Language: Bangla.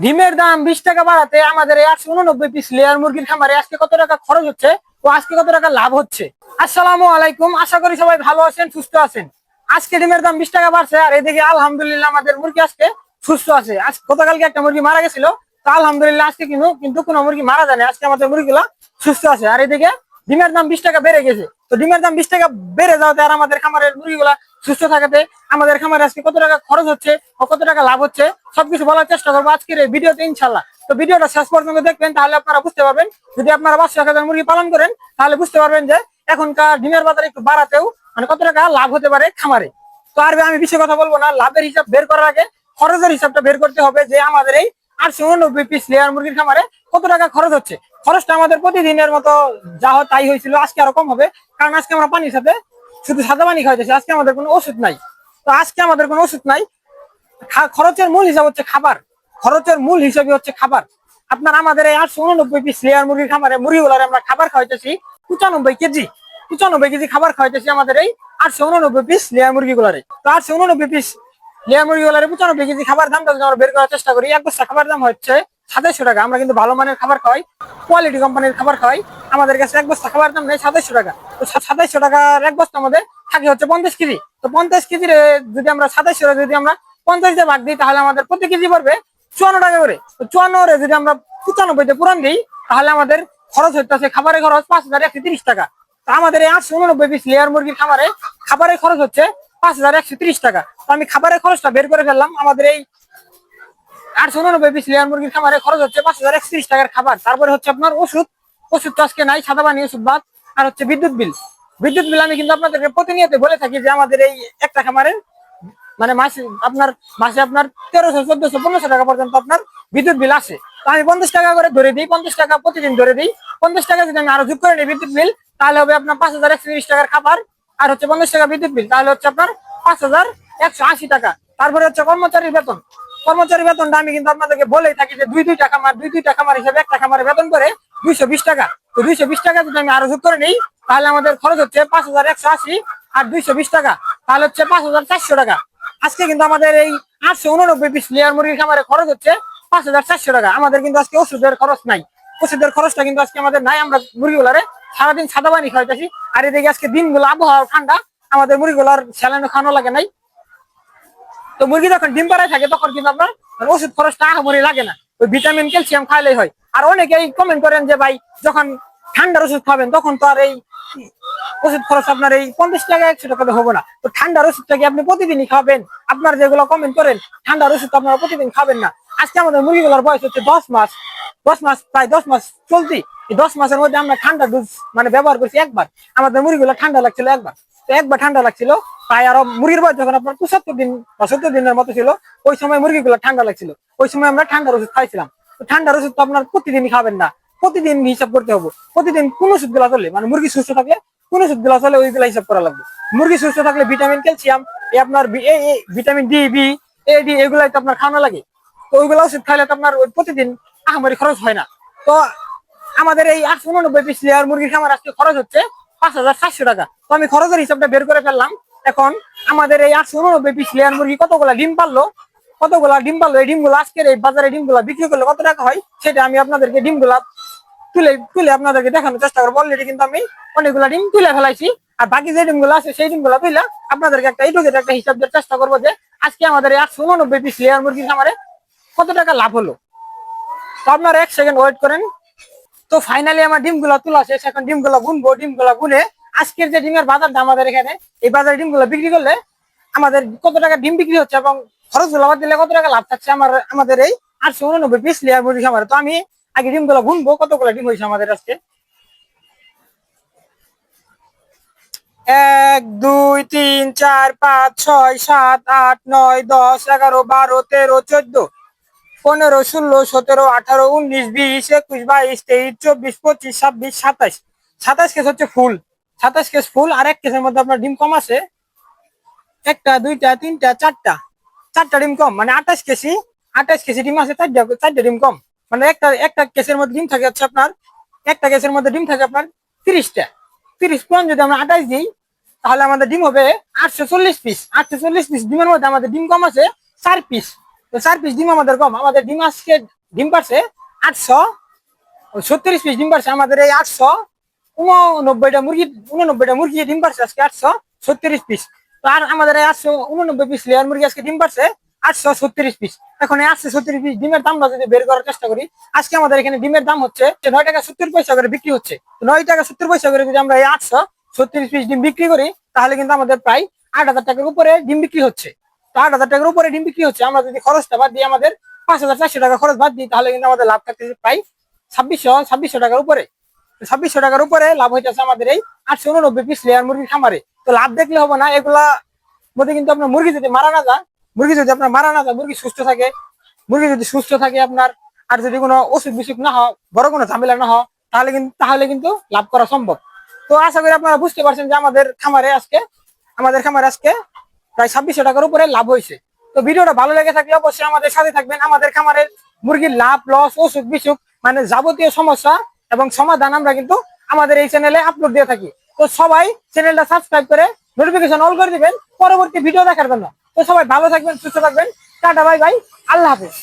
ডিমের দাম 20 টাকা বাড়াতে আমাদের এই 889 পিস লেয়ার মুরগির খামারে আজকে কত টাকা খরচ হচ্ছে ও আজকে কত টাকা লাভ হচ্ছে। আসসালামু আলাইকুম, আশা করি সবাই ভালো আছেন, সুস্থ আছেন। আজকে ডিমের দাম 20 টাকা বাড়ছে, আর এদিকে আলহামদুলিল্লাহ আমাদের মুরগি আজকে সুস্থ আছে। আজ গতকালকে একটা মুরগি মারা গেছিল, তো আলহামদুলিল্লাহ আজকে কিন্তু কোনো মুরগি মারা যায় না, আজকে আমাদের মুরগিগুলো সুস্থ আছে। আর এদিকে ডিমের দাম 20 টাকা বেড়ে গেছে, তো ডিমের দাম 20 টাকা বেড়ে যাওয়াতে আর আমাদের খামারের মুরগিগুলা সুস্থ থাকাতে আমাদের খামারে আজকে কত টাকা খরচ হচ্ছে ও কত টাকা লাভ হচ্ছে সবকিছু বলার চেষ্টা করবো আজকের এই ভিডিওতে ইনশাল্লাহ। তো ভিডিওটা শেষ পর্যন্ত দেখবেন, তাহলে আপনারা বুঝতে পারবেন। যদি আপনারা 5,000 মুরগি পালন করেন তাহলে বুঝতে পারবেন যে এখনকার ডিমের বাজার একটু বাড়াতেও মানে কত টাকা লাভ হতে পারে খামারে। তো আর আমি বেশি কথা বলবো না, লাভের হিসাব বের করার আগে খরচের হিসাবটা বের করতে হবে যে আমাদের এই 889 পিস লেয়ার মুরগির খামারে কত টাকা খরচ হচ্ছে। খরচটা আমাদের প্রতিদিনের মতো যা হয় তাই হয়েছিল, আজকে আরো কম হবে, কারণ আজকে আমরা পানির সাথে শুধু সাদা পানি খাইতেছি, আজকে আমাদের কোনো ওষুধ নাই। তো আজকে আমাদের কোনো ওষুধ নাই। খরচের মূল হিসাব হচ্ছে খাবার, খরচের মূল হিসাবে হচ্ছে খাবার। আপনার আমাদের এই 889 পিস লেয়ার মুরগির খামারে মুরগিগুলার আমরা খাবার খাওয়াইতেছি 95 কেজি। 95 কেজি খাবার খাওয়াইতেছি আমাদের এই 889 পিস লেয়ার মুরগিগুলারে। তো 889 পিস লেয়ার মুরগিগুলারে 95 কেজি খাবার দামটা যদি আমরা বের করার চেষ্টা করি, এক বস্তা খাবার দাম হচ্ছে 2700 টাকা। আমরা কিন্তু ভালো মানের খাবার খাওয়াই, কোয়ালিটি কোম্পানির খাবার খাওয়াই। আমাদের কাছে এক বস্তা খাবার দাম নেই 2700 টাকা। তো 2700 টাকার এক বস্তা আমাদের থাকে হচ্ছে 50 কেজি। তো 50 কেজি যদি আমরা 2700 যদি আমরা 50 দিয়ে ভাগ দিই তাহলে আমাদের প্রতি কেজি পড়বে 54 টাকা করে। তো 54 যদি আমরা 95 পূরণ দিই তাহলে আমাদের খরচ হচ্ছে খাবারের খরচ 5,130 টাকা। তো আমাদের এই 889 পিস লেয়ার মুরগির খামারে খাবারের খরচ হচ্ছে 5,130 টাকা। তো আমি খাবারের খরচটা বের করে ফেললাম। আমাদের এই 889 পিস লেয়ার মুরগির খামারে খরচ হচ্ছে 5,130 টাকার খাবার। তারপরে হচ্ছে আপনার ওষুধ, ওষুধ তো আজকে নাই, সাদা পানি ওষুধ বাদ। আর হচ্ছে বিদ্যুৎ বিল। বিদ্যুৎ বিল আমি কিন্তু আপনাদেরকে প্রতিনিয়ত বলে থাকি যে আমাদের এই একটা খামারের মানে মাসে আপনার 1300, 1400, 1500 টাকা পর্যন্ত আপনার বিদ্যুৎ বিল আসে। তো আমি 50 টাকা করে ধরে দিই, 50 টাকা প্রতিদিন ধরে দিই। 50 টাকা যদি আমি আরো যোগ করে নিই বিদ্যুৎ বিল, তাহলে হবে আপনার 5,130 টাকার খাবার আর হচ্ছে 50 টাকা বিদ্যুৎ বিল, তাহলে হচ্ছে আপনার 5,180 টাকা। তারপরে হচ্ছে কর্মচারীর বেতন। কর্মচারী বেতনটা আমি কিন্তু আপনাদেরকে বলেই থাকি যে দুইটা খামার হিসেবে একটা খামারের বেতন করে 220 টাকা। তো 220 টাকা যদি আমি আরো যোগ করে নিই তাহলে আমাদের খরচ হচ্ছে 5,180 আর 220 টাকা, তাহলে হচ্ছে 5,400 টাকা। আজকে কিন্তু আমাদের এই 889 পিস লেয়ার মুরগির খামারে খরচ হচ্ছে 5,400 টাকা। আমাদের কিন্তু আজকে ওষুধের খরচ নাই, ওষুধের খরচটা কিন্তু আজকে আমাদের নাই। আমরা মুরগিগুলারে সারাদিন সাদা পানি খাওয়াইতেছি। আর এদিকে আজকে দিনগুলো আবহাওয়া ঠান্ডা, আমাদের মুরগিগুলার স্যালাইন খাওয়ানো লাগে নাই। তো মুরগি যখন ডিম পাড়ায় থাকে তখন কিন্তু আপনার ওষুধ খরচটা আহামরি লাগে না, ওই ভিটামিন ক্যালসিয়াম খাইলেই হয়। আর অনেকেই কমেন্ট করেন যে ভাই যখন ঠান্ডার ওষুধ খাবেন তখন তো আর এই ওষুধ খরচ আপনার এই 50 টাকা 100 টাকাতে হবে না। তো ঠান্ডার ওষুধটা কি আপনি প্রতিদিনই খাবেন? আপনার যেগুলো কমেন্ট করেন ঠান্ডার ওষুধ আপনারা প্রতিদিন খাবেন না। আজকে আমাদের মুরগিগুলোর বয়স হচ্ছে 10 মাস, 10 মাস, প্রায় 10 মাস চলতি। এই 10 মাসের মধ্যে আমরা ঠান্ডা ডোজ মানে ব্যবহার করছি একবার। আমাদের মুরগিগুলো ঠান্ডা লাগছিল একবার, তো একবার ঠান্ডা লাগছিল। তাই আরো মুরগির বয়স যখন আপনার 75 দিন বা 70 দিনের মতো ছিল, ওই সময় মুরগিগুলো ঠান্ডা লাগছিল, ওই সময় আমরা ঠান্ডার ওষুধ খাইছিলাম। তো ঠান্ডার ওষুধ তো আপনার প্রতিদিনই খাবেন না, প্রতিদিন হিসাব করতে হবে। প্রতিদিন কোন ওষুধ গুলা চলে মানে মুরগি সুস্থ থাকলে কোন ওষুধ গুলা চলে ওইগুলা হিসাব করা লাগবে। মুরগি সুস্থ থাকলে ভিটামিন ক্যালসিয়াম আপনার ভিটামিন ডি, বি, এ, ডি এগুলাই তো আপনার খাওয়ানো লাগে। তো ওইগুলা ওষুধ খাইলে তো আপনার প্রতিদিন আহামরি খরচ হয় না। তো আমাদের এই 889 পিস লেয়ার মুরগির খামার আজকে খরচ হচ্ছে 5,400 টাকা। তো আমি খরচের হিসাবটা বের করে ফেললাম। এখন আমাদের এই 889 পিস লেয়ার মুরগি কতগুলা ডিম পারলো, এই ডিমগুলো আজকের এই বাজারে ডিমগুলা বিক্রি করলে কত টাকা হয় সেটা আমি আপনাদেরকে ডিমগুলা তুলে তুলে আপনাদেরকে দেখানোর চেষ্টা করবো। অলরেডি কিন্তু আমি অনেকগুলা ডিম তুলে ফেলাইছি, আর বাকি যে ডিমগুলো আছে সেই ডিমগুলো তুলে আপনাদেরকে একটা একটা হিসাব দেওয়ার চেষ্টা করবো যে আজকে আমাদের 889 পিস লেয়ার মুরগির খামারে কত টাকা লাভ হলো। তো আপনারা 1 সেকেন্ড ওয়েট করেন। তো ফাইনালি আমার ডিমগুলো তোলা শেষ, এখন ডিমগুলো গুনবো। ডিমগুলো গুনে আজকের যে ডিমের বাজারটা আমাদের এখানে এই বাজারে ডিমগুলো বিক্রি করলে আমাদের কত টাকা ডিম বিক্রি হচ্ছে এবং খরচ গুলো বাদ দিলে কত টাকা লাভ থাকছে আমাদের এই 889 পিস লেয়ার মুরগি খামারে। তো আমি আগে ডিমগুলো গুনবো কতগুলো ডিম হয়েছে আমাদের আজকে। 1, 2, 3, 4, 5, 6, 7, 8, 9, 10, 11, 12, 13, 14, 15, 16, 17, 18, 19, 20, 21, 22, 23, 24, 25, 26, 27। 27 কেস হচ্ছে ফুল, 27 কেস ফুল। আর এক কেসের মধ্যে আপনার ডিম কম আছে, একটা, দুইটা, তিনটা, চারটা ডিম কম, মানে 28 কেজি। 28 কেজি ডিম আছে, চারটা ডিম কম। মানে একটা কেসের মধ্যে ডিম থাকে হচ্ছে আপনার, একটা কেসের মধ্যে ডিম থাকে আপনার 30টা। 30 পূরণ যদি আমরা 28 দিই তাহলে আমাদের ডিম হবে 840 পিস। 840 পিস ডিমের মধ্যে আমাদের ডিম কম আছে 4 পিস। তো 4 পিস ডিম আমাদের কম। আমাদের ডিম আজকে ডিম পারছে 836 পিস ডিম পারছে। আমাদের এই 889টা মুরগি 89টা মুরগি ডিম পারছে আজকে 836 পিস। তো আর আমাদের এই 889 পিস লেয়ার মুরগি আজকে ডিম পারছে 836 পিস। এখন এই 836 পিস ডিমের দামটা যদি বের করার চেষ্টা করি, আজকে আমাদের এখানে ডিমের দাম হচ্ছে 9 টাকা 70 পয়সা করে বিক্রি হচ্ছে। 9 টাকা 70 পয়সা করে যদি আমরা এই 836 পিস ডিম বিক্রি করি, তাহলে কিন্তু আমাদের প্রায় 8,000 টাকার উপরে ডিম বিক্রি হচ্ছে। তো 8,000 টাকার উপরে ডিম বিক্রি হচ্ছে। আমরা যদি খরচটা বাদ দিই, আমাদের 5,400 টাকা খরচ বাদ দিই, তাহলে কিন্তু আমাদের লাভ থাকতেছে প্রায় 2600 টাকার উপরে। 2600 টাকার উপরে লাভ হইতেছে আমাদের এই 889 পিস লেয়ার মুরগির খামারে। তো লাভ দেখলে হবে না, এগুলা মধ্যে কিন্তু আপনার মুরগি যদি মারা না যায়, মুরগি সুস্থ থাকে, আপনার আর যদি কোনো অসুখ বিসুখ না হয়, বড় কোনো ঝামেলা না হয়, তাহলে কিন্তু লাভ করা সম্ভব। তো আশা করি আপনারা বুঝতে পারছেন যে আমাদের খামারে আজকে প্রায় 2600 টাকার উপরে লাভ হয়েছে। তো ভিডিওটা ভালো লেগে থাকলে অবশ্যই আমাদের সাথে থাকবেন। আমাদের খামারের মুরগির লাভ লস, অসুখ বিসুখ মানে যাবতীয় সমস্যা এবং সমাধান আমরা কিন্তু আমাদের এই চ্যানেলে আপলোড দিয়ে থাকি। তো সবাই চ্যানেলটা সাবস্ক্রাইব করে নোটিফিকেশন অল করে দিবেন পরবর্তী ভিডিও দেখার জন্য। তো সবাই ভালো থাকবেন, সুস্থ থাকবেন। টাটা, বাই বাই, আল্লাহ হাফেজ।